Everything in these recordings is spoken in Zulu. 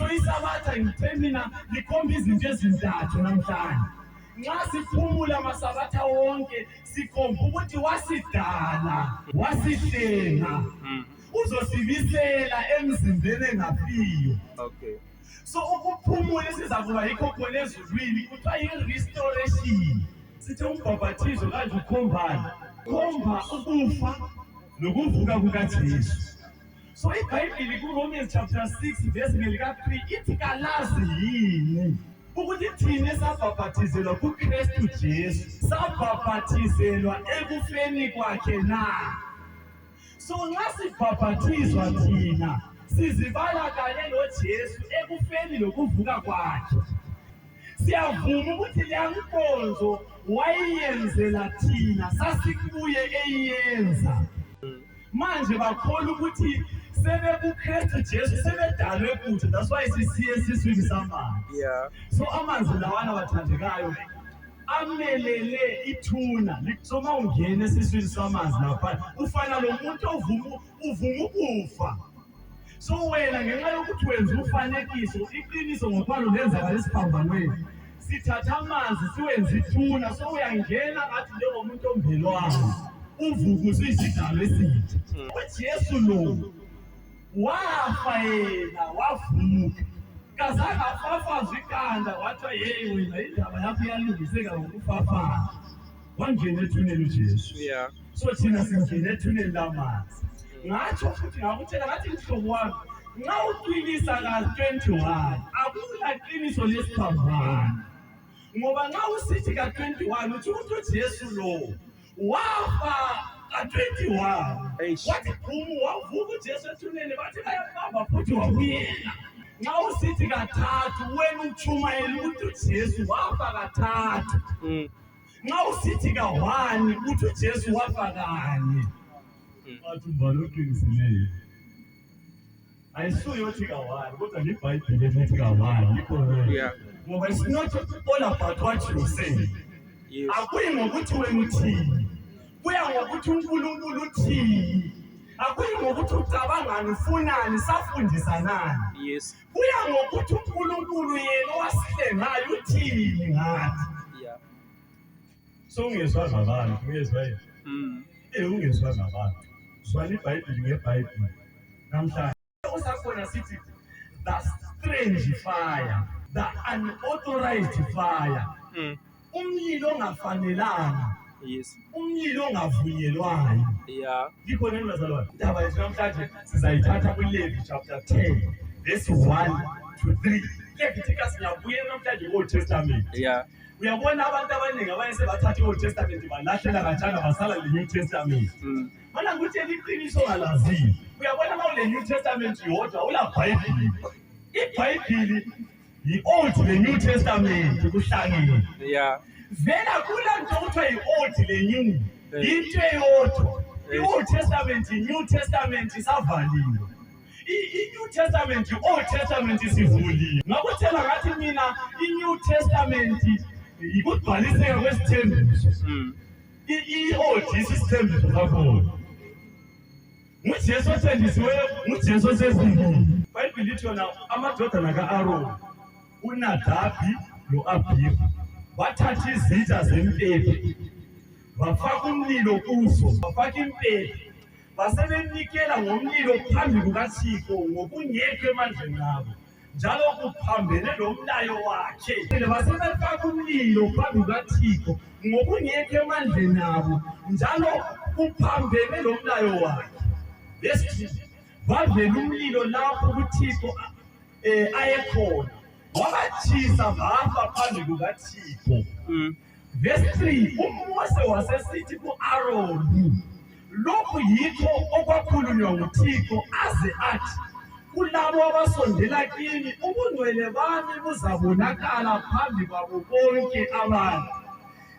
So isabatha ngithemina likhomba izinto ezintathu namhlanje. Nxa siphumula masabatha wonke sikhomba ukuthi wasidala, wasihlenga. Uzosibisela emzimbeni engafiyo. Okay. So ukuphumula sizakuba yikho khona ezulwini kuthiwa yi-restoration. Sithe umbhabhathizo kanje ukhombani? Khomba ukufa nokuvuka kukaJesu. So iBhayibhili kuRomans chapter 6 verse lika-3 ithi kalazi yini ukuthi thina sabhabhathizelwa kuKristu Jesu sabhabhathizelwa ekufeni kwakhe na? So nxa sibhabhathizwa thina sizibala kanye noJesu ekufeni lokuvuka kwakhe. Siyavuma ukuthi leya nkonzo wayiyenzela thina sasikuye eyenza. Manje bakholwa ukuthi sebekuKristu Jesu sebedalwe kuthi, that's why sisiye esiswini samanzi. Yeah. So amanzi lawana bathandekayo amelele ithuna. So ma ungena esiswini samanzi lapha ufana lo muntu uvuma ukufa. So wena ngenxa yokuthi wenza ufanekiso iqiniso ngokwalo lenzakala esiphambanweni sithatha amanzi siwenza ithuna. So uyangena ngathi njengomuntu ombelwayo uvuka usisidalo esitsha. uJesu lo wafa yena wavuka kazange afafazwe ikhanda wathiwa yeyi wena indaba yakho iyalungiseka ngokufafaza. Wangena ethuneni uJesu. Yeah. So thina singena ethuneni lamanzi. Ngatsho futhi ngakutshela ngathi mhlobo wami nxa uqinisa ka-21 akula qiniso lesiphambano, ngoba nxa usithi ka-21 uthi ukuthi uJesu lo wafa ka-21 wathi qumu wavuka uJesu ethuneni bathi bayabamba futhi wabuyela. Nxa usithi kathathu wena utshumayela ukuthi uJesu wafa kathathu. Nxa usithi ka-1 ukuthi uJesu wafa kanye. Bathi umbhalo oqinisileyo ayisuye othi ka-1 kodwa ngeBhayibheli ethi ka-1 yikho. Yeah. Ngoba it's not all about what you say. Yes. Akuyi ngokuthi wena uthini, kuya ngokuthi uNkulunkulu uthini. Akuyi ngokuthi ucabangani ufunani safundisa nani. Yes. Kuya ngokuthi uNkulunkulu yena owasihlengayo uthini ngathi. Yeah. So ungezwa ngabantu, ungezwa yini? Ungezwa ngabantu. Zwala iBhayibheli ngeBhayibheli. Namhlanje usakhona sithi the strange fire, the unauthorized fire. Umlilo ongafanelanga. Yes. Umlilo ongavunyelwayo. Yeah. Yikho nini bazalwane? Indaba yethu namhlanje sizayithatha kuLevi chapter 10 verse 1 to 3. Leviticus siyabuye namhlanje ku-Old Testament. Yeah. Uyabona abantu abaningi abayese bathatha i-Old Testament balahlela kanjalo basala le-New Testament. Mana ngikutshela iqiniso ngalaziyo. Uyabona ma ule-New Testament yodwa ulaBhayibhili. iBhayibhili yi-Old le-New Testament kuhlangene. Yeah. Vela kula nto kuthiwa yi-Old le-New into eyodwa. I-Old Testament i-New Testament isavaliwe. I-New Testament i-Old Testament isivuliwe. Ngakutshela ngathi mina i-New Testament ikubhaliseka kwesithembiso. I-Old isithembiso kakhulu. nguJesu othendisiweyo nguJesu osezulwini. iBhayibhili lithi yona amadodana ka-Aroni uNadabi lo-Abihu bathatha izitsha zempepha bafaka umlilo kuzo, bafaka impepha basebenikela ngomlilo phambi kukaThixo ngokungekho emandleni abo njalo kuphambene lomlayo wakhe. Basebefaka umlilo phambi kukaThixo ngokungekho emandleni abo njalo kuphambene lomlayo wakhe. Bavela umlilo lapho uThixo ayekhona wabatshisa bafa phambi kukaThixo. Verse 3 uMose wasesithi ku-Aroni, lokhu yikho okwakhulunywa nguThixo aze athi kulabo abasondela kimi ubungcwele bami buzabonakala phambi kwabo bonke abantu.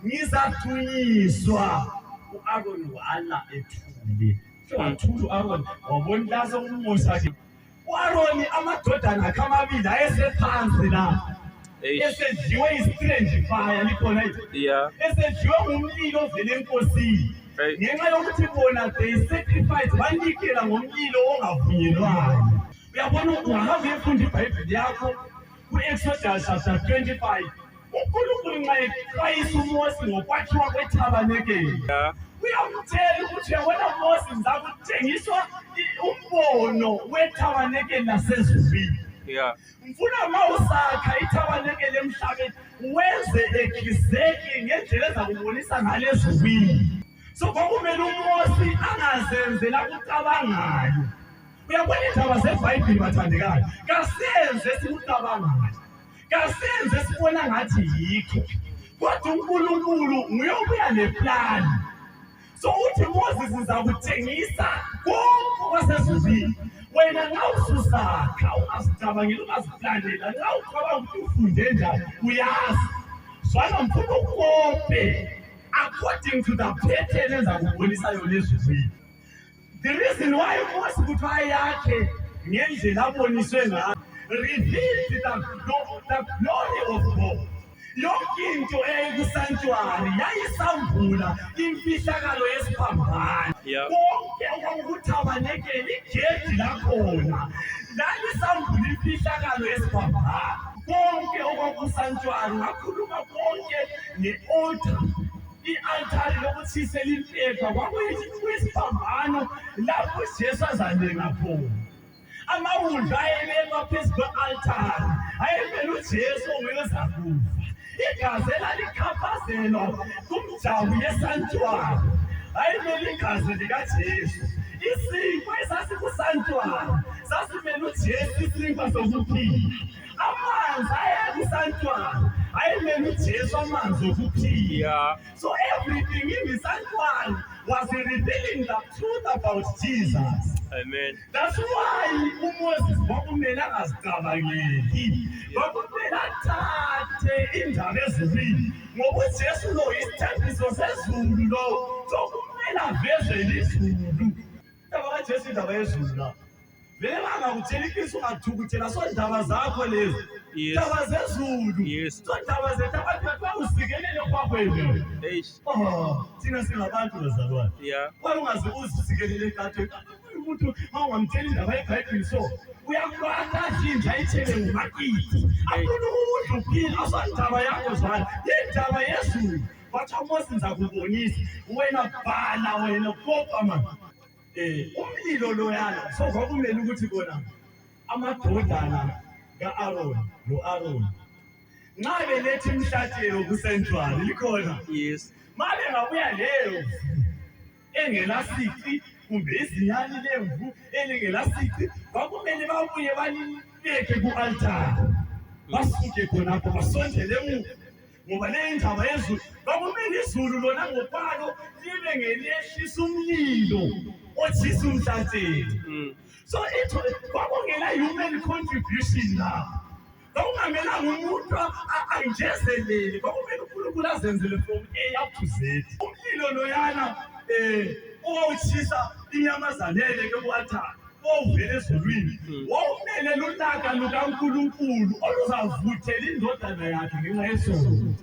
Ngizathunyiswa. U-Aroni wala ethule. Wathula u-Aroni wabona laso uMose akhe. U-Aroni amadodana akhe amabili ayesephansi lapha. Esedliwe i-strange fire likhona yini? Yeah. Esedliwe ngumlilo ovela enkosini. Ngenxa yokuthi bona they sacrifice banikela ngomlilo ongavunyelwayo. Uyabona ungahamba uyefunda iBhayibheli yakho ku-Exodus chapter 25. uNkulunkulu nxa exwayisa uMose ngokwakhiwa kwethabanekeli, Yeah. uyamtshela ukuthi uyabona Mose, ngizakutshengiswa umbono wethabanekeli lasezulwini. Yeah. Mfuna uma usakha ithabanekeli emhlabeni wenze exactly ngendlela ezakubonisa ngalezulwini. So kwakumele uMose angazenzela kucabangayo. Uyabona indaba zeBhayibheli bathandekayo, kasenze sikucabangayo, kasenze sibona ngathi yikho, kodwa uNkulunkulu nguye obuya neplan. So uthi Moses uzakutshengisa konke okwasezulwini. Wena nxa ususakha ungazicabangeli, ungaziplanela, nxa ucabanga ukuthi ufunde njani uyazi. Zwana mfuna ukope according to the pattern ezakubonisa yona ezulwini. The reason why Moses kuthiwa yakhe ngendlela aboniswe ngayo revealed the glory of God. Yonke into eyayikusanctuary yayisambula imfihlakalo yesiphambano. Yeah. Konke okwakuthabanekeli, igedi lakhona lalisambula imfihlakalo yesiphambano. Konke okwakusanctuary, ngakhuluma konke ne-altar. I-altari lokuthisela impepha kwakuyisiphambano lapho uJesu azanenga khona. Amawundlu ayebekwa phezu kwe-altari ayemele uJesu ongeke zakufa. Igazi elalikhafazelwa kumjabu yesantuari ayemele igazi likaJesu. Isinkwa esasikusantuari sasimele uJesu, isinkwa sokuphila. Amanzi ayekusantuari ayemele uJesu, amanzi okuphila. Yeah. So everything in the sanctuary was revealing the truth about Jesus. Amen. That's why uMoses kwakumele angazicabangeli, kwakumele athathe indaba ezulwini, ngoba uJesu lo isithembiso sezulu lo, so kumele avezele izulu. Indaba kaJesu indaba yezulu la, vele bangakutshela iqiniso ungathukuthela, so ndaba zakho lezi Yes. ndaba zezulu. Yes. So ndaba zethu abantu bakusikelele kwakwenu. Eish. Thina singabantu bazalwane, Yeah. ungaze uzisikelele ekade umuntu awungamtshela indaba yeBhayibheli, so uyakwata jinja ayitshele ngumakiti afuna ukudla uphila, asondaba yakho zwana indaba yezulu. Batha Mose ngizakubonisa, wena bhala, wena kopa manje. Umlilo loyana, so kwakumele ukuthi kona amadodana ka-Aroni no-Aroni nxa beletha imhlatshelo kusentuari likhona, Yes. mabe ngabuya leyo engelasici kumbe izinyani lemvu elingelasici, kwakumele babuye balibeke ku-altari, basuke khonapho basondele emuva, ngoba le ndaba yezulu kwakumele izulu lona ngokwalo libe ngelehlisa umlilo otshisa umhlatshelo. So kwakungela human contribution lapho, kwakungamelanga umuntu angezelele, kwakumele uNkulunkulu azenzele from A up to Z. Umlilo loyana owawutshisa inyamazanele ke ku-altari owuvela ezulwini wawumelela ulaka lukaNkulunkulu oluzavuthela indodana yakhe ngenxa yesono.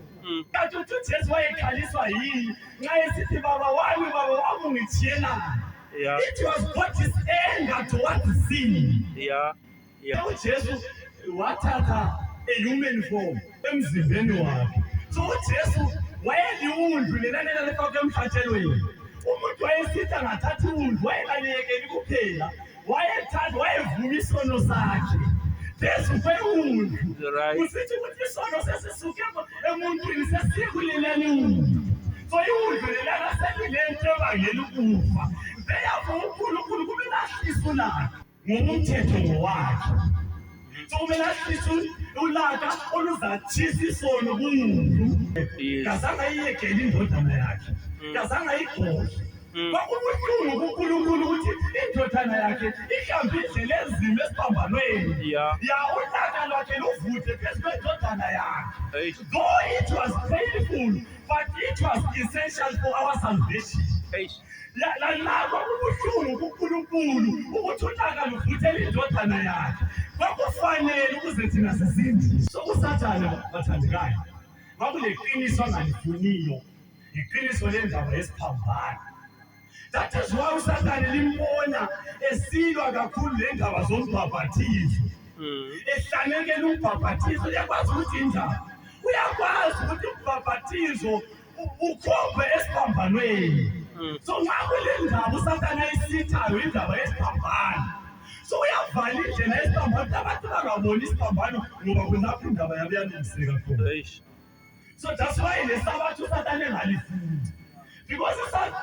Kanti uthi uJesu wayekhaliswa yini nxa esithi baba wami ungithiyelani? Yeah. It was God's anger towards sin. Yeah. Yeah. uJesu wathatha a human form emzimbeni wakhe. So uJesu wayeliwundlu lelana lefakwe emhlatshelweni. Umuntu wayesithi angathathi iwundlu wayelalekeli kuphela, wayevuma isono sakhe phezu kwewundlu. Right. Usithi ukuthi isono sesisuke emuntwini sesikulelani iwundlu. So iwundlu lelana selilento ebangela ukufa. Therefore uNkulunkulu kumele ahlise ulaka ngoba umthetho ngowakhe. So kumele ahlise ulaka oluzatshisa isono kumuntu. Yes. Kazange ayiyekele indodana yakhe, kazange ayigoshe. Kwakubuhlungu kuNkulunkulu ukuthi indodana yakhe ihambe indlela enzima esiphambanweni. Yeah. Ya ulaka lwakhe luvuthe phezu kwendodana yakhe. Eish. Though it was painful, but it was essential for our salvation. Eish. Lalapha kubuhlungu kuNkulunkulu ukuthi ulaka luvuthele indodana yakhe. Kwakufanele ukuze thina sisindiswe. So uSathane bathandekayo, kwakuleqiniso angalifuniyo, iqiniso lendaba yesiphambano. That is why uSathane limbona esilwa kakhulu lendaba zombhabhathizo. Ehlanekela umbhabhathizo uyakwazi ukuthi injani. Uyakwazi ukuthi umbhabhathizo ukhombe esiphambanweni. So nxa kule ndaba uSathane ayisithayo indaba yesiphambano. So uyavala indlela yesiphambano abantu bangaboni isiphambano ngoba kulapho indaba yabo yalungiseka khona. So that's why lesabatha uSathane engalifuni. Because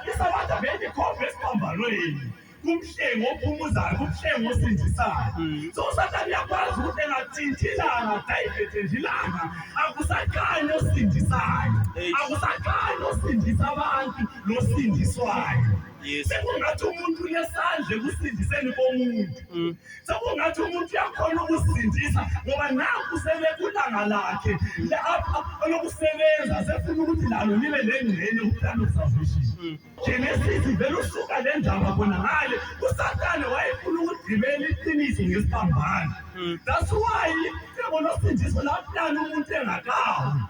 isabatha vele ikhombe esiphambanweni. Kumhlengo ophumuzayo, kumhlengo osindisayo. So uSathane uyakwazi ukuthi engathinti ilanga, dayivete nje ilanga, akusakhanyi osindisayo. Akusakhanyi osindisa abantu losindiswayo. Sekungathi umuntu unesandla ekusindiseni komuntu. Sekungathi umuntu uyakhona ukusindisa ngoba nanku sebekulanga lakhe lokusebenza sefuna ukuthi lalo libe lengxenye kuplano of salvation. Genesis vele usuka le ndaba khona ngale uSathane wayefuna ukugqibela iqiniso ngesiphambano. That's why yabona usindiso laplana umuntu engakawi.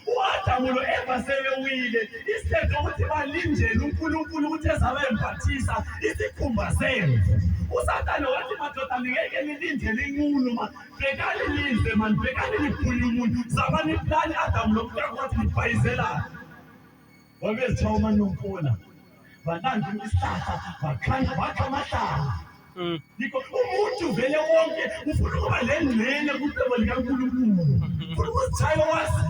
U-Adamu lo-Eva sebewile isethe ukuthi balindele uNkulunkulu ukuthi ezabemphathisa isikhumba semvu. uSathane wathi madoda ningeke nilindele inqunu ma bhekani lize mani bhekani liphule umuntu zabani iplani Adamu nomkakhe wathi nibhayizelana. Wabezithiwa uManompona balanda isihlahla bakha amahlamvu. Yikho umuntu vele wonke ufuna ukuba lengxenye kucebo likaNkulunkulu, ufuna ukuzithaya wazi.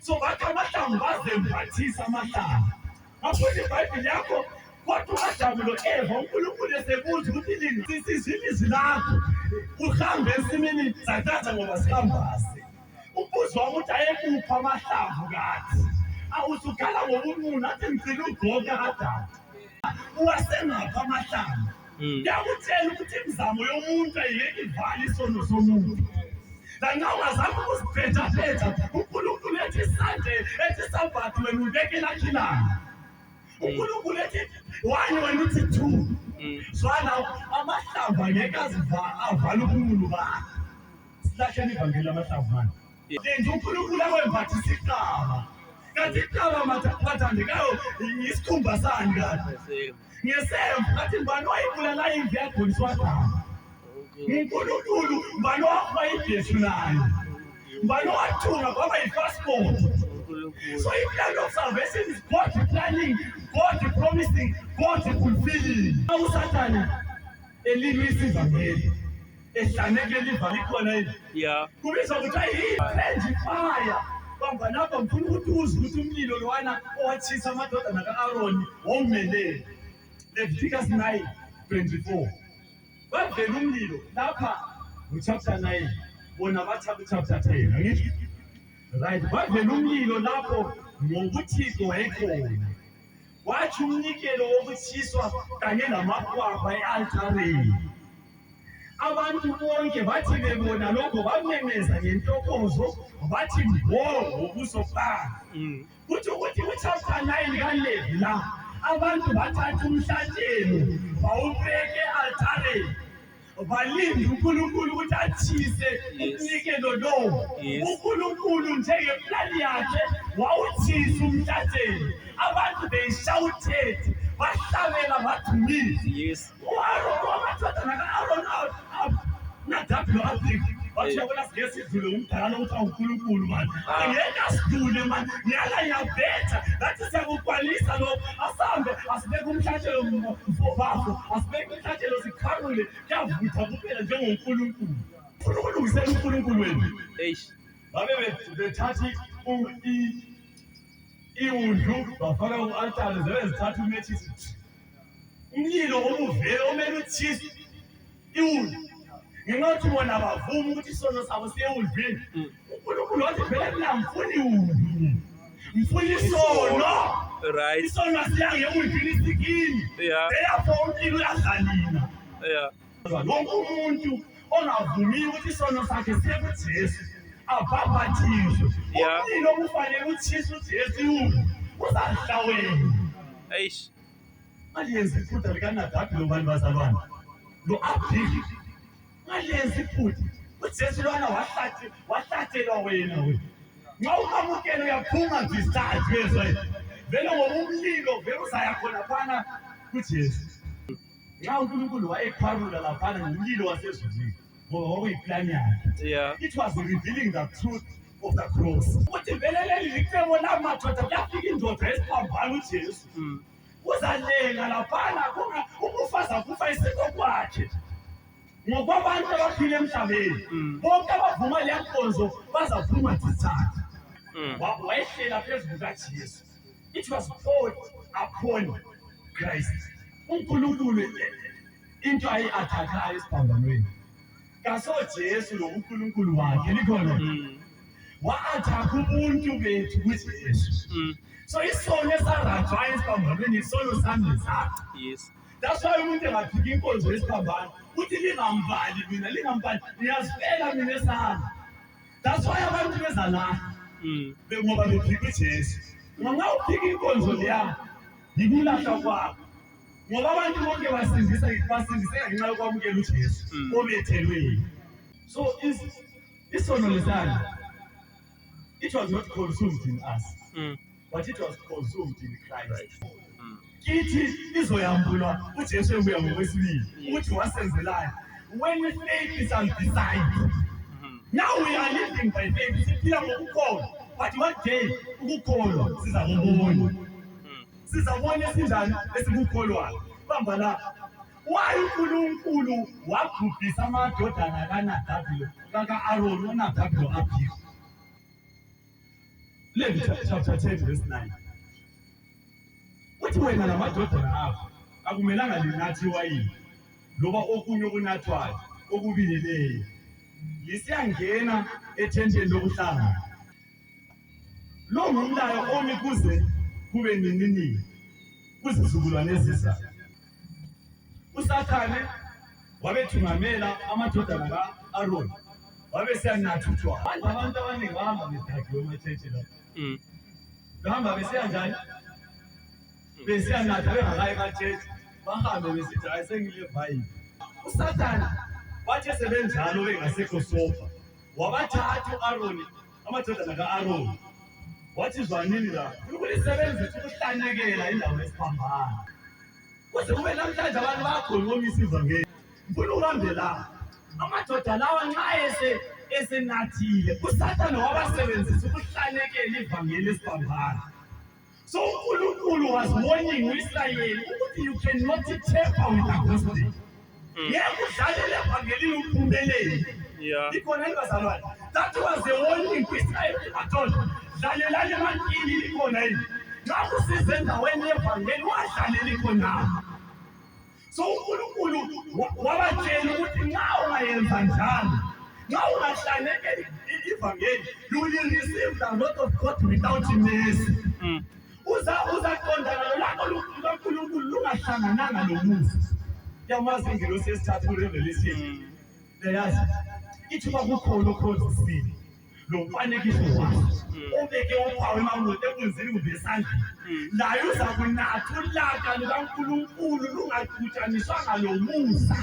So bakha amahlamvu bazemphathisa amahlamvu. Ngaphola iBhayibhili yakho kodwa uAdamu lo-Eva uNkulunkulu esebuza ukuthi sizwile izwi lakho uhambe ensimini zathatha ngoba sihambase. Umbuzo wami uthi ayekuphi amahlamvu kathi? Awusukhala ngobunqunu athi ngicela ugogo kaDada. Uwasengaphi amahlamvu? Ngiyakutshela ukuthi imizamo yomuntu ayiyeki ivale isono somuntu. Lanxa ungazama ukuziphetha uNkulunkulu ethi isande ethi Sabbath wena ubeke lakho ilanga. uNkulunkulu ethi one wena uthi two. Zwana amahlamvu angeke avala ubunqunu bakho. Silahleni ivangeli lamahlamvu manje. Lenze uNkulunkulu akwembathisa iqaba. Kanti iqaba mathandekayo isikhumba sani kanti? Ngesemvu kathi mbani wayibulala imvu yagoliswa Adamu? uNkulunkulu mbani wakuba iJesu naye? Mbani wathunga kwaba yi-passport? So i-plan of salvation is God planning, God promising, God fulfilling. uSathane elinye isivangeli ehlanekela ivangeli khona yini? Kubizwa kuthiwa yi-friendly fire. Kwamba lapha ngifuna ukuthi uzwe ukuthi umlilo lowana owatshisa amadodana ka-Aroni wawumelele. Leviticus 9:24. Wavela umlilo lapha chapter 9 bona bathi chapter 10 angithi right. Wavela umlilo lapho ngokuThixo wayekhona. Wathi umnikelo wokutshiswa kanye namahwaba e-altareni. Abantu bonke bathi bebona lokho bamemeza ngentokozo bathi mbo ngobuso phansi. Kuthi ukuthi kuchapter 9 kaLevi la abantu bathatha umhlatshelo bawubeke e-altareni. Balinda uNkulunkulu ukuthi atshise umnikelo lowo. uNkulunkulu njengeplani yakhe wawutshisa umhlatshelo. Abantu they shouted, bahlabela badumisa. U-Aroni wamadodana ka-Aroni Nadabi lo-Abihu bathi yabona singeke sidlule umdala ukuthi uNkulunkulu mani angeke asidlule mani ngiyala ngiyabetha ngathi siyakugcwalisa lokho asambe asibeke umhlatshelo mfobafo asibeke umhlatshelo sikharule kuyavutha kuphela njengoNkulunkulu. Ufuna ukulungisela uNkulunkulu wenu babe bethatha iwundlu bafaka ku-altare zibe zithatha umethisi. Umlilo omuvele omele utshise iwundlu ngenxa yokuthi bona bavuma ukuthi isono sabo siyewundlwini. uNkulunkulu wathi phela mina ngifuna iwundlu, ngifuna isono. Isono asiyange ewundlwini isikini. Therefore umlilo uyadlalina. Wonke umuntu ongavumiyo ukuthi isono sakhe siye kuJesu abhabhathizwe, umlilo kufanele utshise uJesu iwundlu uzahlawela. Ngaliyenza iphutha likaNadabi lobani bazalwane lo-Abihu. Ngaliyenza iphutha uJesu lwana wahlatshelwa wena. Nxa ukamukela uyaphuma nje isithathu kezwe vele ngoba umlilo vele uzaya khona phana kuJesu. Nxa uNkulunkulu wayeqharula laphana ngomlilo wasezulwini ngoba kwakuyiplani yakhe. Yeah. It was revealing the truth of the cross. Uthi vele leli licebo lamadoda kuyafika indoda esiphambana uJesu. Uzalenga laphana umufazi akufa isikho kwakhe. Ngokwabantu abaphila emhlabeni bonke abavuma leya nkonzo bazaphuma dithatha. Wayehlela phezu kukaJesu. It was poured upon Christ. uNkulunkulu into ayi-athakhayo esiphambanweni kaso Jesu lo uNkulunkulu wakhe likhona wa-athakha ubuntu bethu kuJesu. So isono esarajwayo esiphambanweni isono sami nesakho. Yes. That's why umuntu engaphika inkonzo yesiphambano uthi lingambali mina lingambali ngiyazifela mina esami. That's why abantu bezalana ngoba bephika uJesu. Nxa uphika inkonzo leya yikulahla kwakho ngoba abantu bonke basindiseka ngenxa yokwamukela uJesu obethelweni. So isono lesana, it was not consumed in us, but it was consumed in Christ. Kithi izoyambulwa uJesu ebuya ngokwesibili ukuthi wasenzelani. When faith is undesigned, now we are living by faith. Siphila ngokukholwa, but one day ukukholwa sizakubona. Sizabona esinjani esikukholwayo. Bamba la. Why uNkulunkulu wabhubhisa amadodana kaNadabi kaAroni noNadabi lo-Abhihu? Leviticus chapter 10 verse 9. Uthi wena namadodana akho akumelanga linathi iwayini loba okunye okunathwayo okubileleyo. Lisiyangena ethenteni lokuhlangana. Lo ngumlayo omi kuze kube nini kuzizukulwane ezizayo. uSathane wabethungamela amadodana kaAroni wabesiyanatha utshwala. Abantu abaningi bahamba bedakiwe ematshetshi lapha. Bahamba besiya njani? Besiyanatha bengakayi ematshetshi. Bahambe besithi hayi sengile vayini. uSathane wathi sebenjalo bengasekho sofa wabathatha uAroni amadodana kaAroni wathi zwanini la ukulisebenzisa ukuhlanyekela indawo esiphambana. Kuze kube namhlanje abantu bayakhulumisa ivangeli. Ngifuna uhambe la amadoda lawa nxa esenathile uSathane wabasebenzisa ukuhlanyekela ivangeli esiphambana. So uNkulunkulu was warning uIsrayeli ukuthi you cannot tamper with the gospel. Yebo udlalela evangelini uphumelele. Likhona libazalwane. That was the warning kuIsrayeli bathola. Dlalelani emantini likhona yini. Nxa usize endaweni yevangeli wadlalela ikhona. So uNkulunkulu wabatshela ukuthi nxa ungayenza njalo, nxa ungahlanyekela ivangeli, you will receive the wrath of God without mercy. Uzaqondana lolaka lukaNkulunkulu lungahlangananga lomusa. Yamazi ingilosi yesithathu kuRevelation. Leyazi ithi kwakukhona okhozisile lo mfanekiso waso ubeke uphawu emangcwele ebunzini kumbe esandleni. Laye uza kunatha ulaka lukaNkulunkulu lungaxutshaniswanga lomusa.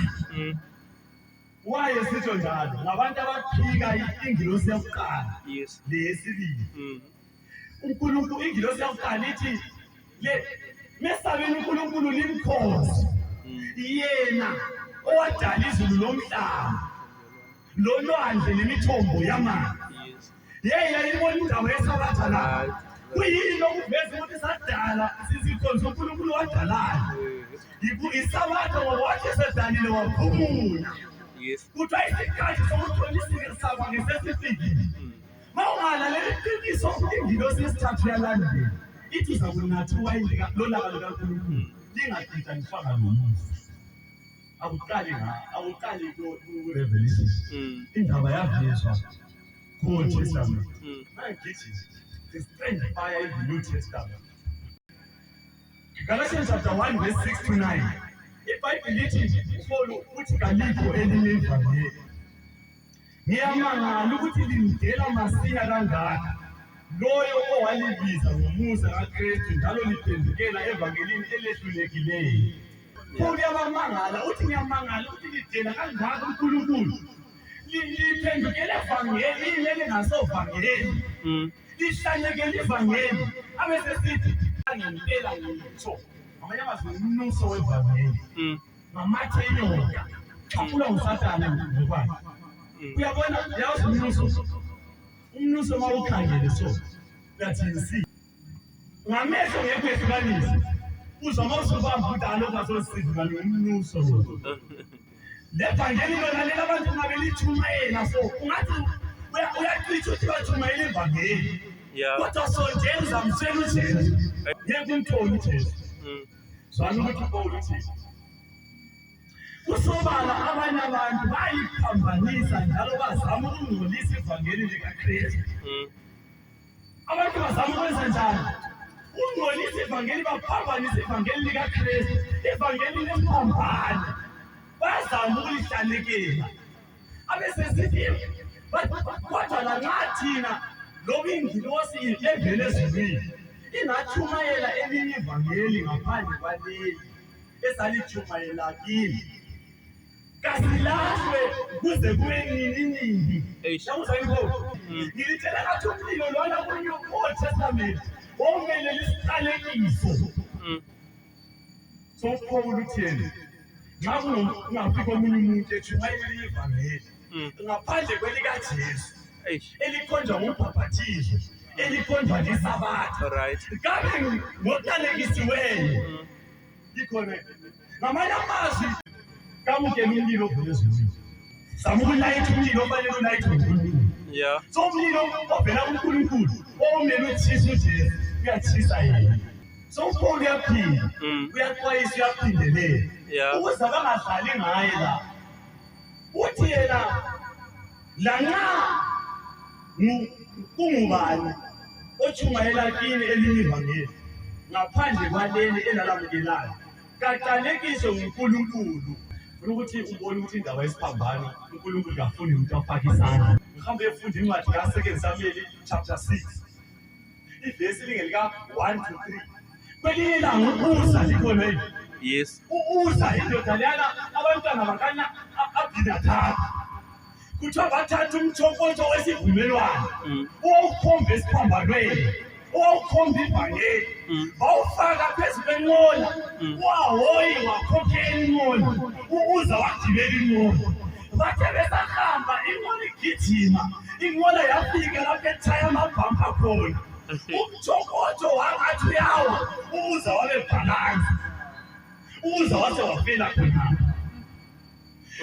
Wayesitsho njalo ngabantu abaphika ingilosi yokuqala leyesibili. uNkulunkulu ingilosi yokuqala ithi mesabeni uNkulunkulu limkhosi yena owadala izulu lomhlaba lolwandle nemithombo yamanzi. Yayibona indawo yesabatha la. Kuyini lokuveza ukuthi sadala sizikhonza uNkulunkulu wadalayo. Isabatha ngoba wathi esedalile waphumula. Kuthiwa isikhathi sokuthonisika sabo ngesesifikile. Mawungalaleli iqiniso ingilosi yesithathu yalandela. Ithi uzakunatha iwayini lolaka lukaNkulunkulu lingaqhitshaniswanga lomusa. Akuqali kuRevelation. Indaba yavezwa ku-Old Testament. Mangithi the strange fire in the New Testament. Galatians chapter 1 verse 6 to 9. iBhayibheli lithi uPaul uthi kalikho elinye ivangeli. Ngiyamangala ukuthi lindela masinya kangaka loyo owalibiza ngomusa kaKristu njalo liphendukela evangelini elehlulekileyo. Paul uyamangala uthi ngiyamangala ukuthi lidela kangaka uNkulunkulu. Liphendukela evangeli elingasovangeli. Lihlanyekela ivangeli abesesithi ngempela ngitsho ngamanye amazwi umnuso wevangeli ngamathe enyoka xaphula nguSathane ngokwakhe. Uyabona yazi umnuso mawukhangele so uyathi yinsi ngamehlo ngeke uyehlukanise uzwa mawusubamba ukuthi alokho asosizwa umnuso lo. Levangeli lona leli abantu ngabelithumayela so ungathi uyacisha ukuthi bathumayela ivangeli kodwa so njenza msela uJesu ngeke umthole uJesu. Zwana ukuthi uPaul uthini kusobala abanye abantu bayiphambanisa njalo bazama ukungcolisa ivangeli likaKristu. Abantu bazama ukwenza njani? Ukungcolisa ivangeli, baphambanisa ivangeli likaKristu, ivangeli lesiphambano bazama ukulihlalekela. Abesesithi kodwa langathina loba ingilosi evele ezulwini ingathumayela elinye ivangeli ngaphandle kwaleli esalithumayela kini kasilahlwe kuze kube nini. Yakuzwa inkosi ngilitshela kathi umlilo lona kuNold Testament omele lisiqalekiso. So uPaul uthini nxa kungafika omunye umuntu ethumayela ivangeli ngaphandle kwelikaJesu elikhonjwa ngobhaphathizo elikhonjwa ngesabatha kabe ngoqalekisiweyo ikhona ngamanye amazwi kamukela umlilo ovela ezulwini zama ukulayitha umlilo ofanele ulayithwe nguNkulunkulu. So umlilo ovela kuNkulunkulu omele uthise uJesu uyatshisa yena. So uPaul uyaphinda uyaxwayisa uyaphindelela ukuze bangadlali ngaye la. Uthi yena lanxa kungubani otshumayela kini elinye ivangeli ngaphandle kwaleli elalamukelayo kaqalekiswe nguNkulunkulu. Ukuthi ubone ukuthi indaba yesiphambano uNkulunkulu kafuni umuntu afake isandla. Ngihambe efunda incwadi kaSecond Samuel chapter 6 ivesi lingelika 1 to 3 kwelinye ilanga uza likhona yini? Yes. Uza indoda leyana abantwana bakanya Abinadab kuthiwa bathatha umtshokotsho wesivumelwano owawukhomba esiphambanweni owawukhomba ivangeli bawufaka phezu kwenqola wahoyi wakhokhela inqola uza wagibela inqola. Bathe besahamba inqola igijima inqola yafika lapho ethaya amabhampa khona umtshokotsho wangathi uyawa uza wabebhalansi uza wase wafela khona.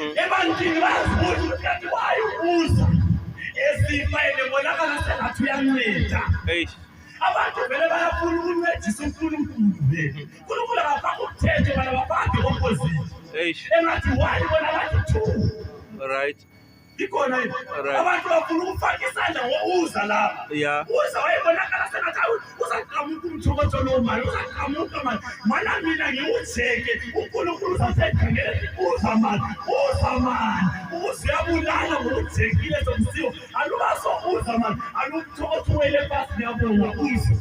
Ebantwini bayazibuza ukuthi kanti wayo uza esifa ebonakala sengathi uyanceda. Abantu vele bayafuna ukuncedisa uNkulunkulu vele. uNkulunkulu akafaka umthetho bana bafake opposite engathi wayo bona bathi two. Ikhona yini? Abantu bafuna ukufaka isandla ngouza lapha. Uza wayebonakala sengathi uzaqhamuka umtshokotsho lo mali uzaqhamuka mali mana mina ngiwujeke uNkulunkulu uzasekhangela uza mani uziyabulala ngokujekile somsiwo alubaso uza mani alumtshokotsho wele phansi ngiyabonga uza.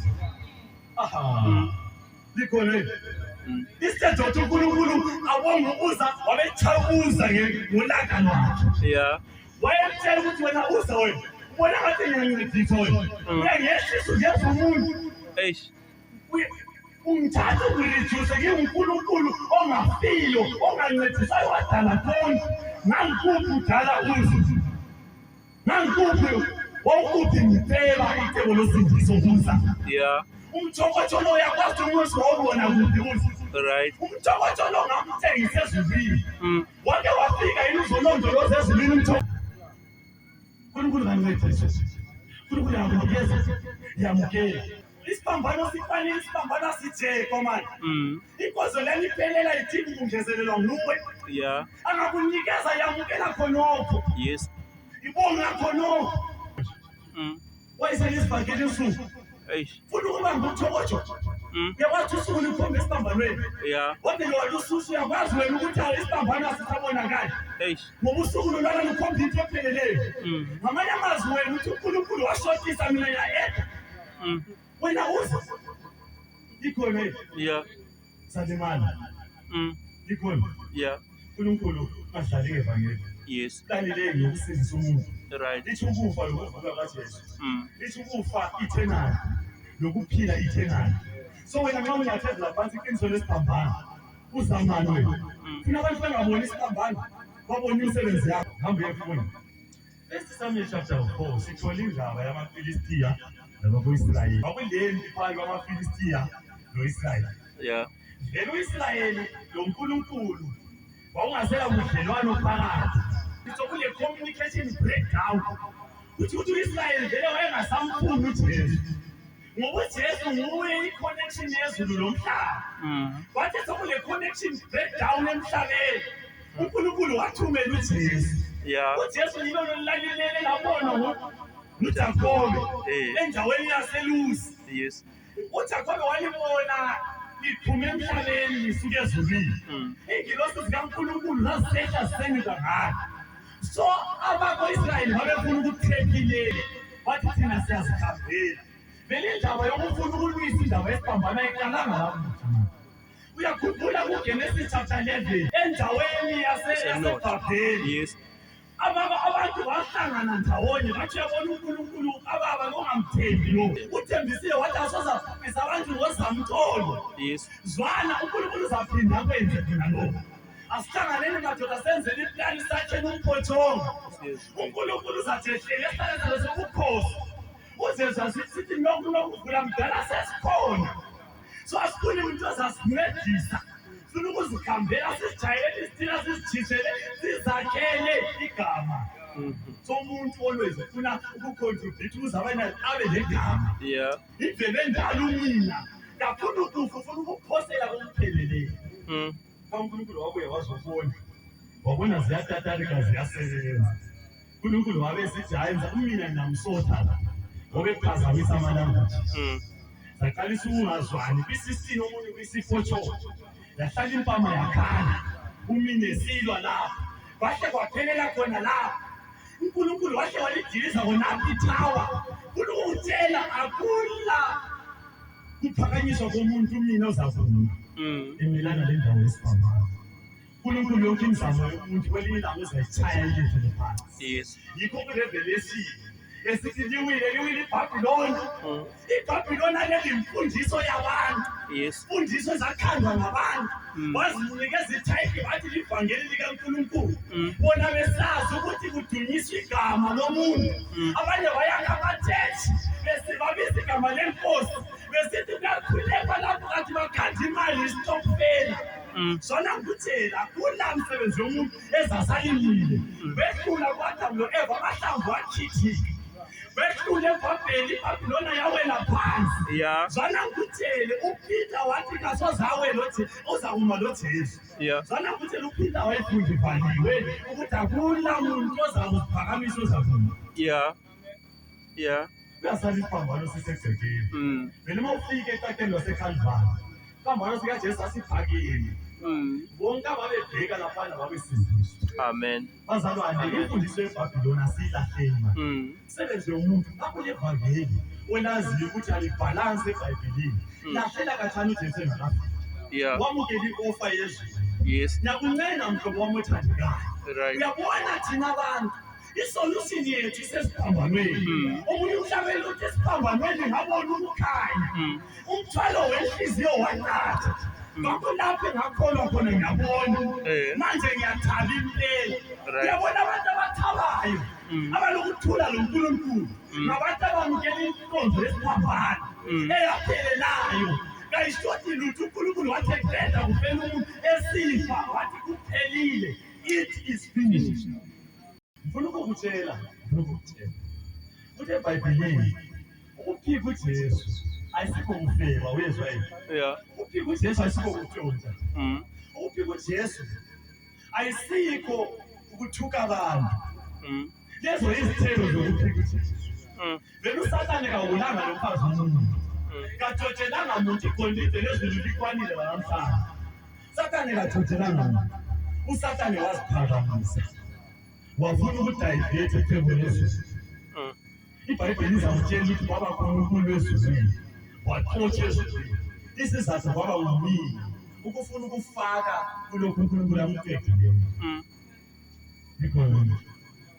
Likhona yini? Instead of uNkulunkulu abonga uza wabetshaya ngolaka lwakhe. Wayemtshela ukuthi wena uza wena ubona ngathi ngiyancedisa wena uyangehlisa ungeza umuntu ungithatha ungireduce nginguNkulunkulu ongafilo ongancedisayo wadala konke. Nangikuphi udala uza nangikuphi wawukuphi ngiceba icebo losindiso uza. Umtshokotsho lo uyakwazi umuzi wawubona kuphi uza. Umtshokotsho lo ngamthengisa ezulwini wake wafika yini uzolondoloza ezulwini umtshokotsho. uNkulunkulu kancedisa uNkulunkulu yakunikeza yamukela. Isiphambano sifanele isiphambano sijeko manje. Inkozo leli iphelela ithini kungezelelwa nguwe. Angakunikeza yamukela khonokho. Ibonga khonokho. Wayesele isivangeli usuku funa ukuba ngumtshokotsho uyakwazi usuku likhomba esiphambanweni kodwa lo ususu uyakwazi wena ukuthi isiphambano asisabonakali ngoba usuku lolwana lukhomba into epheleleyo. Ngamanye amazwi wena uthi uNkulunkulu washotisa mina yedwa wena uza. Ikhona yini? Salimana ikhona uNkulunkulu adlale ngevangeli. Kanile ngokusindisa umuntu. Lithi ukufa lokuvuka kaJesu. Lithi ukufa eternal lokuphila eternal. So wena nxa unyathezela phansi iqiniso lesiphambano uzamani wena funa abantu bangaboni isiphambano babone imisebenzi yakho hamba uyefunda. First Samuel chapter 4 sithola indaba yamaFilistiya nabako-Israyeli. Kwakulempi phakathi kwamaFilistiya no-Israyeli. Then u-Israyeli lo nkulunkulu kwakungasela budlelwano phakathi. Kule communication breakdown ukuthi u-Israyeli vele wayengasamfuni uJesu ngoba uJesu nguye i-connection yezulu lomhlaba. Wathi sekule connection breakdown emhlabeni uNkulunkulu wathumela uJesu. uJesu yilo lolalilele labona nguJakobe endaweni yaseLusi. uJakobe walibona liphume emhlabeni lisuke ezulwini. Izingilosi zikaNkulunkulu zasehla zisenyuka ngalo. So abako-Israyeli babefuna ukuthekilele bathi thina siyazihambela. Vele indaba yokufuna ukulwisa indaba esiphambana iqalanga lapho. Uyakhumbula kuGenesis chapter 11 endaweni yaseBhabheli. Abantu bahlangana ndawonye bathi yabona uNkulunkulu ababa ngongamthembi lo. Uthembisile wathi asozaphumisa abantu ngozamtolo. Zwana uNkulunkulu uzaphinda akwenze thina lokho. Asihlanganeni madoda senzele iplani sakhe nomphotshongo. uNkulunkulu uzathi ehlele esihlale sobukhosi. Uzezwa sithi nokuvula mdala sesikhona. So asifuni umuntu ozasincedisa. Sifuna ukuzihambela sisijayele isithina sisijishele sizakhele igama. So umuntu always ufuna ukucontribute ukuze abanye abe legama. Ivele njalo mina ngafuna ukufa ufuna ukuphosela kompheleleyo. uNkulunkulu wabuye wazobona wabona ziyatatarika ziyasebenza. uNkulunkulu wabe sithi hayi mina nginamsotha la ngoba ephazamisa amalanguage. Saqalisa ukungazwani kwi-16 omunye kwi-4 yahlala impama yakhala umine silwa lapho wahle kwaphelela khona lapho. uNkulunkulu wahle walidiliza khonapho ithawa ukutshela akula kuphakanyiswa komuntu umina ozavuma emelana lendawo yesiphambano. uNkulunkulu yonke imizamo yomuntu kwelinye ilanga uzayitshaya ilizwe phansi. Yikho kuRevelation esithi liwile iBhabhiloni. iBhabhiloni aleli imfundiso yabantu. Imfundiso ezakhandwa ngabantu. Wazinikeza ithayitili bathi livangeli likaNkulunkulu. Bona besazi ukuthi kudunyiswa igama lomuntu. Abanye bayakha amathethi besibabiza igama lenkosi besithi kuyakhulekwa lapho kathi bakhanda imali isitokfela. Zona ngikutshela kula msebenzi womuntu ezasalimile. Behlula kwaDamu lo-Eva amahlamvu akhithika. Behlule eBhabheli iBhabhiloni yawela phansi. Zwana ngikutshele uPeter wathi kasoze awele othi uzakuma loJesu. Zwana ngikutshele uPeter wayefundivaliwe ukuthi akula muntu ozakuphakamisa ozakuma. Kuyasala isiphambano sisegcekeni. Vele uma ufika etateni laseKhalvari isiphambano sikaJesu asiphakile. Bonke ababebheka laphana babesindiswa. Amen. Bazalwane, imfundiso yeBhabhiloni asiyilahleni. Sebenze umuntu akule evangeli olaziyo ukuthi alibhalanse eBhayibhelini. Lahlela kathani uJesu engakafiki. Wamukela i-ofa yezulu. Ngiyakuncenga mhlobo wami othandekayo. Uyabona thina abantu isolution yethu isesiphambanweni. Omunye umhlabeni uthi esiphambanweni ngabona ukukhanya. Umthwalo wenhliziyo wanatha. Ngakho lapho engakholwa khona ngiyabona. Manje ngiyathaba impela. Uyabona abantu abathabayo abalokuthula lo Nkulunkulu ngabantu abamukela inkonzo yesiphambano eyaphelelayo. Kayishoti lutho uNkulunkulu wathi eqeda kuphela umuntu esifa wathi kuphelile. It is finished. Ngifuna ukukutshela ukuthi eBhayibhelini ukuphika uJesu ayisikho kufeba uyezwa yini? Ukuphika uJesu ayisikho kutshontsha. Ukuphika uJesu ayisikho ukuthuka abantu. Lezo izithelo zokuphika uJesu. Vele uSathane kawulanga lo mfazi umuntu. Kathotshelanga muntu igolide lezulu likwanile namhlanje. Sathane kathotshelanga muntu. uSathane waziphakamisa. Wafuna ukudivert ethebeni lezulu. iBhayibheli izamtshela ukuthi kwaba khona uNkulunkulu ezulwini waxotsha ezulwini. Isizathu kwaba umina ukufuna ukufaka kulokhu uNkulunkulu amqedileyo. Yikho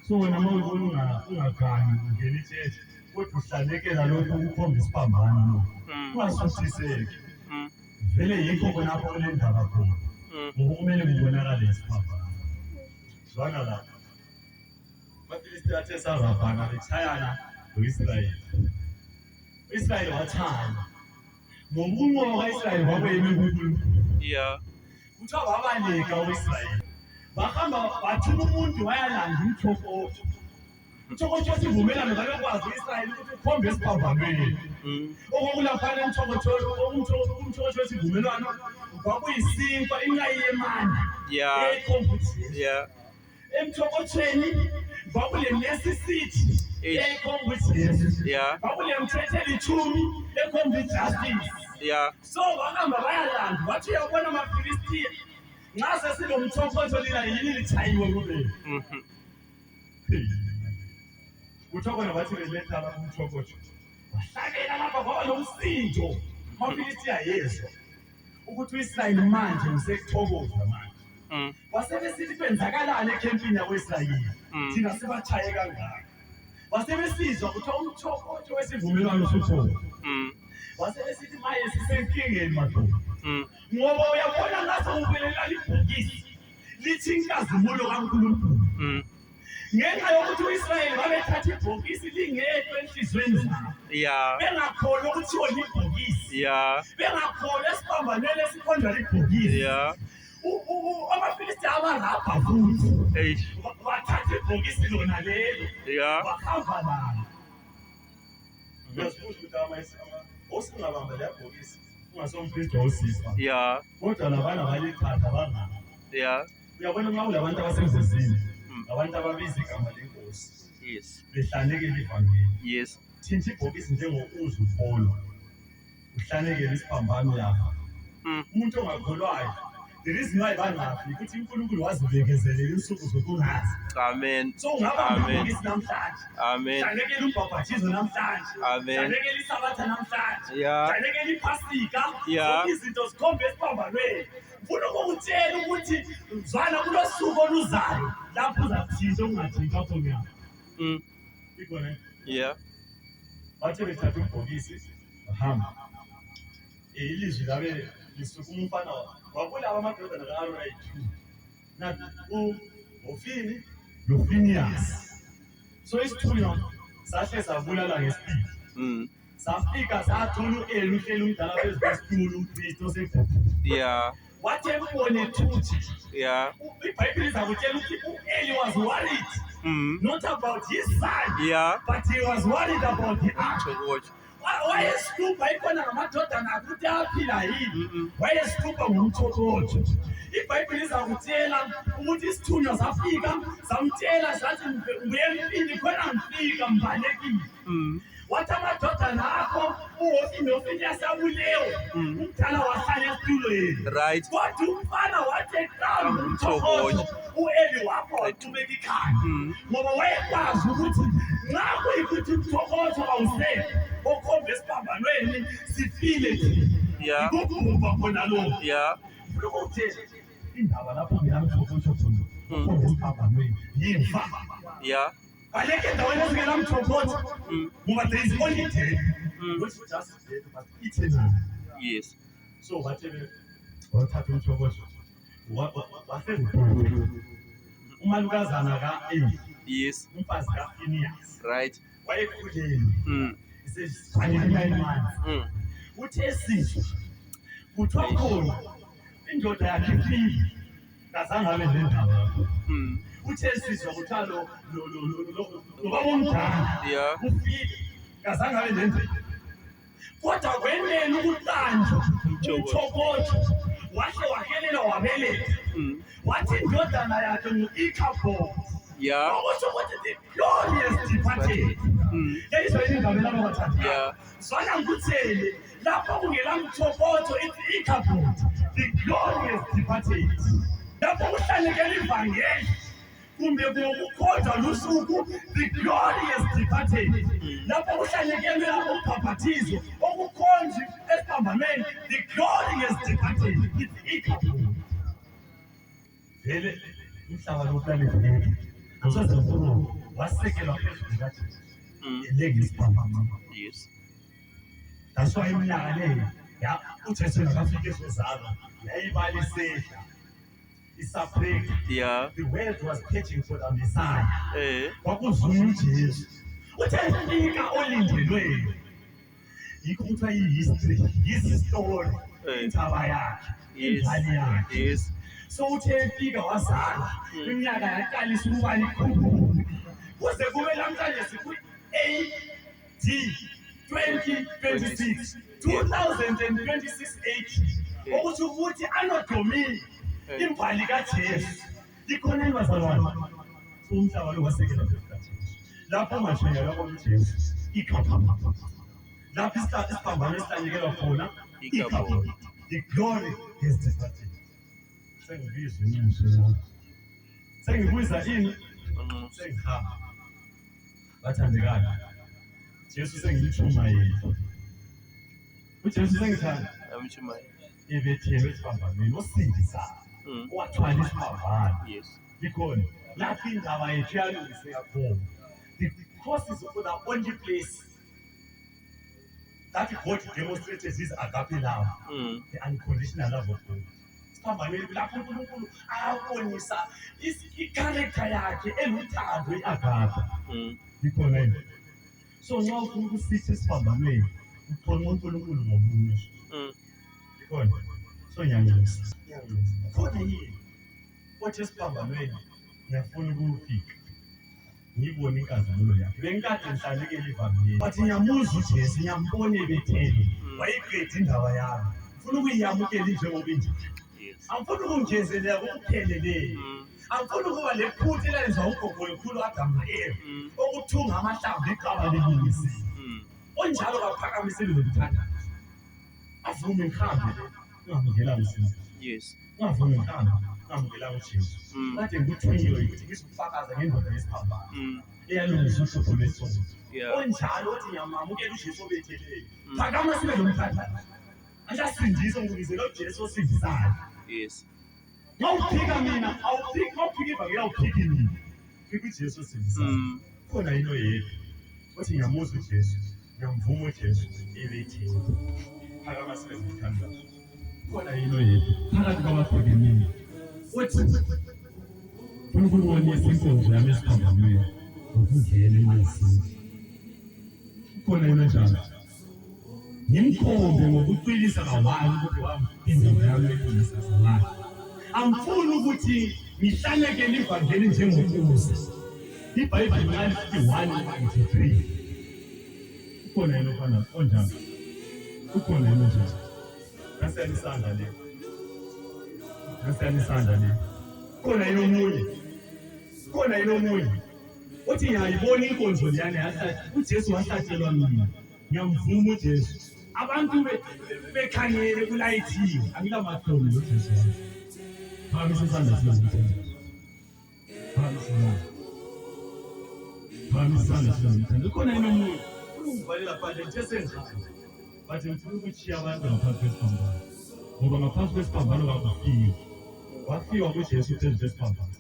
so wena mawubona ungakhani ungena ichechi kodwa uhlalekela lokho ukukhombisa isiphambano. Ungasuthiseki. vele yikho khona lapho kunendaba khona ngoba kumele kubonakale isiphambano zwana la amaFilistiya athe saravana bechayana no-Israyeli u-Israyeli wathanda ngokunqoba ka-Israyeli kwakuyimi kuNkulunkulu kuthiwa babaleka u-Israyeli bahamba bathuma umuntu wayalanda umthokotho umthokotho wesivumelwano babekwazi u-Israyeli ukuthi ukhombe esiphambanweni okokulaphana umthokotho wesivumelwano kwakuyisinkwa inqayi yemandla eyikhomba ukuthi emthokothweni kwakulemesisithi eyikhomba ukuthi kwakulemthetheli 10 ekhomba ijustice so bahamba bayalanda bathi uyabona amaFilistiya nxa sesilomthokotho lina yini lithayiwe kubeni kuthiwa khona bathi beletha umthokotho wahlabela lapha kwaba nomsindo amaFilistiya yezwa ukuthi u-Israyeli manje usekuthokoza manje wasebesithi kwenzakalani ekhempini yako-Israyeli thina sibathaye kangaka wasebesizwa kuthiwa umthokotho wesivumelwano usukhona wasebesithi maye sisenkingeni madoda ngoba uyabona ngathi ubelela libhokisi lithi inkazimulo kaNkulunkulu ngenxa yokuthi u-Israyeli babethatha ibhokisi lingekho enhliziyweni zabo bengakholwa ukuthi yona ibhokisi bengakholwa esiphambanweni esikhonjwa libhokisi amaFilistiya abarabha futhi bathatha ibhokisi lona lelo bahamba lalo uyazibuza ukuthi osingabamba leya bhokisi ungasomKristu wawusisa kodwa labana balithatha bangaba uyabona nxa kulabantu abasezizini abantu ababiza igama lenkosi behlanekela ivangeli thinta ibhokisi njengokuza upholo uhlanekela isiphambano yakho umuntu ongakholwayo the reason why bangafi ukuthi uNkulunkulu wazibekezelela insuku zokungazi amen so ungabamba ibhokisi namhlanje hlanekela umbhabhathizo namhlanje hlanekela isabatha namhlanje hlanekela iphasika zonke izinto zikhombe esiphambanweni ufuna ukukutshela ukuthi zwana kulosuku oluzayo lapho uzathinta ungathinta khona ikona bathe bethatha ibhokisi bahamba ilizwi labe lisukuma umfana wakulaba amadodana ka-Aroni ayi-2 nathi uHofini noFiniyasi so isithunywa sahle savulala ngesipidi safika sathola u-Eli uhleli umdala phezu kwesitulo uKristu osebhubhile wathi embone thuthi iBhayibheli izakutshela ukuthi u-Eli was worried not about his son but he was worried about the ark wayehlupha ikhona ngamadodana akuthi aphila yini wayehlupha ngomthokotho iBhayibheli izakutshela ukuthi isithunywa safika samtshela sathi nguye empini khona ngifika mbalekile wathi amadodana akho uHofini noFiniyasi abulewe umdala wahlala esitulweni kodwa umfana wathi eqamba umthokotho u-Eli wakho waqhubeka ikhaya ngoba wayekwazi ukuthi nxa kuyikuthi umthokotho awusekho okhomba esiphambanweni sifile thina ikugubha khona lokho funa ukutshela indaba lapho ngelamthokotho khona okhomba esiphambanweni yimfa baleke endaweni ezingelamthokotho ngoba there is only death not just death but eternal so bathe wathatha umthokotho wasengibhulu umalukazana ka-Eli umfazi kaFiniyasi wayekhulelwe isezifanyana imanzi uthe esizwa kuthiwa khona indoda yakhe ifile kazange abe nendaba uthe esizwa kuthiwa lobaba omdala ufile kazange abe nendaba kodwa kwenene ukuqanjwa umthokotho wahle wahelela wabeletha wathi indodana yakhe ngu-Ikhabhodi okusho ukuthi the glorious departed yeyizwa yini indaba labo bathathu zwana ngikuthele lapho kungelamthokotho ithi Ikhabhodi the glorious departed lapho kuhlanekela ivangeli kumbe kukukhohlwa lusuku the glorious departed lapho kuhlanekele umbhabhathizo okukhonjwe esiphambanweni the glorious departed ithi Ikhabhodi vele umhlaba lokulalevangeli asozenkulumo wasekelwa phezulu kaJesu elenge isiphambano that's why iminyaka leyo ya uJesu nakafika ezozalwa yayibali isehla isapheka. Yeah. The world was searching for the Messiah. Mm. uJesu uthe fika olindelweyo, yikho kuthiwa yi-history, story, indaba yakhe, ingane yakhe. Yes. So uthe fika wazalwa, iminyaka yaqalisa ukuba likhulu, kuze kube namhlanje sikwi-AD 2026 AD, okuthi ukuthi anodomini imbali kaJesu likhona elibazalwane. So umhlaba lo wasekela phezu kaJesu, lapho amashanyala yabona uJesu ikhapha, lapho isiphambano esihlanyelwa khona ikhapha. The glory has departed. Sengibiza umuso wami, sengibuza ini, sengihamba. Bathandekayo, Jesu sengimshumayela, uJesu sengithanda ebethelwe esiphambanweni osindisayo, owathwala isiphambano. Likhona lapho indaba yethu yalungiseka khona. The cross is the only place that God demonstrates his agape love, the unconditional love of God. Isiphambanweni lapho uNkulunkulu ayabonisa i-character yakhe eluthando, i-agape. Likhona yini? So nxa ufuna ukusitha esiphambanweni ukhona uNkulunkulu ngomunye. Likhona. So ngiyangilisa khona yini othi esiphambanweni ngiyafuna ukufika ngibone inkazimulo yakhe. Benkade ngihlalekela ivangeli, bathi ngiyamuzwa uJesu, ngiyambona ebethele, wayiqeda indaba yami. Ngifuna ukuyamukela njengoba injalo. Angifuni ukungezelela kokupheleleyo. Angifuni ukuba lephutha elenziwa ugogo likhulu Adamu no-Eva, okuthunga amahlamvu iqaba lilungisiwe. Onjalo kaphakamisile zokuthandaza. Avume ngihambe ngingamukela uSisi. Ungavumi ngihambe ngingamukela uJesu. Kade ngikuthunyelwe ukuthi ngizofakaza ngendoda yesiphambano eyalungisa uhlupho lwesono. Onjalo othi ngiyamamukela uJesu obetheleyo, phakama sibe lomthandazo. Angasindisa ngibizela uJesu osindisayo. Ngawuphika mina, awuphika ivangeli, awuphiki mina. Phika uJesu osindisayo. Khona yini oyedwa othi ngiyamuzwa uJesu, ngiyamvuma uJesu ebethele. Phakama sibe lomthandazo. Khona yini oyedwa phakathi kwabaphakemini othi ufuna ukubonisa inkonzo yami esiphambanweni ngokungena emanzini. Khona yini enjalo? Ngimkhombe ngokuqinisa kawani ukuthi wami indaba yami eqinisekile. Angifuni ukuthi ngihlalekele ivangeli njengokuza. IBhayibheli lithi 1:93. Ukhona yini ofana onjalo? Ukhona yini enjalo? Ngasiyani isandla le. Ngasiyani isandla le. Khona yini omunye? Khona yini omunye? Uthi ngiyayibona inkonzo liyana yahlathi uJesu wahlatshelwa mina. Ngiyamvuma uJesu. Abantu bekhangele kulayithiwe, angilamahloni loJesu wami. Phamisa isandla sizomthenga. Phamisa isandla sizomthenga. Khona yini omunye? Ungivalela phandle nje senjalo. Bathi ngifuna ukuchiya abantu ngaphansi kwesiphambano, ngoba ngaphansi kwesiphambano kwakufiwa. Wafiwa kuJesu phezu kwesiphambano.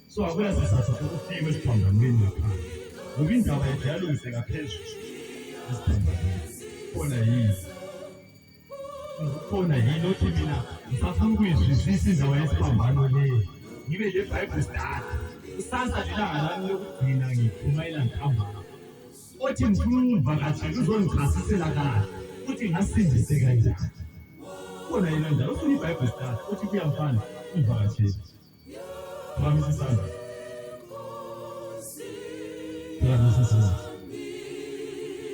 So akuya sisatha ukufika esiphambanweni ngaphandle, ngoba indaba yethu yalungiseka phezulu esiphambanweni. Khona yini? Khona yini othi mina ngisafuna ukuyizwisisa indaba yesiphambano leyo, ngibe le Bible study kusasa lilanga lami lokugcina ngiphumayela ngihamba, othi ngifuna ungivakashele uzongichasisela kahle ukuthi ngasindise kanjani. Khona yini njalo ufuna iBible study uthi kuyamfana ungivakashele. Phamisa isandla. Phamisa isandla.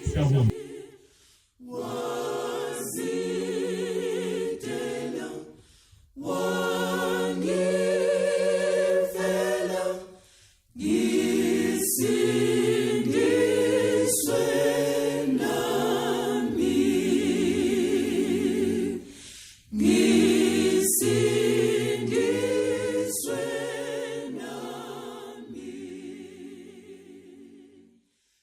Siyabonga.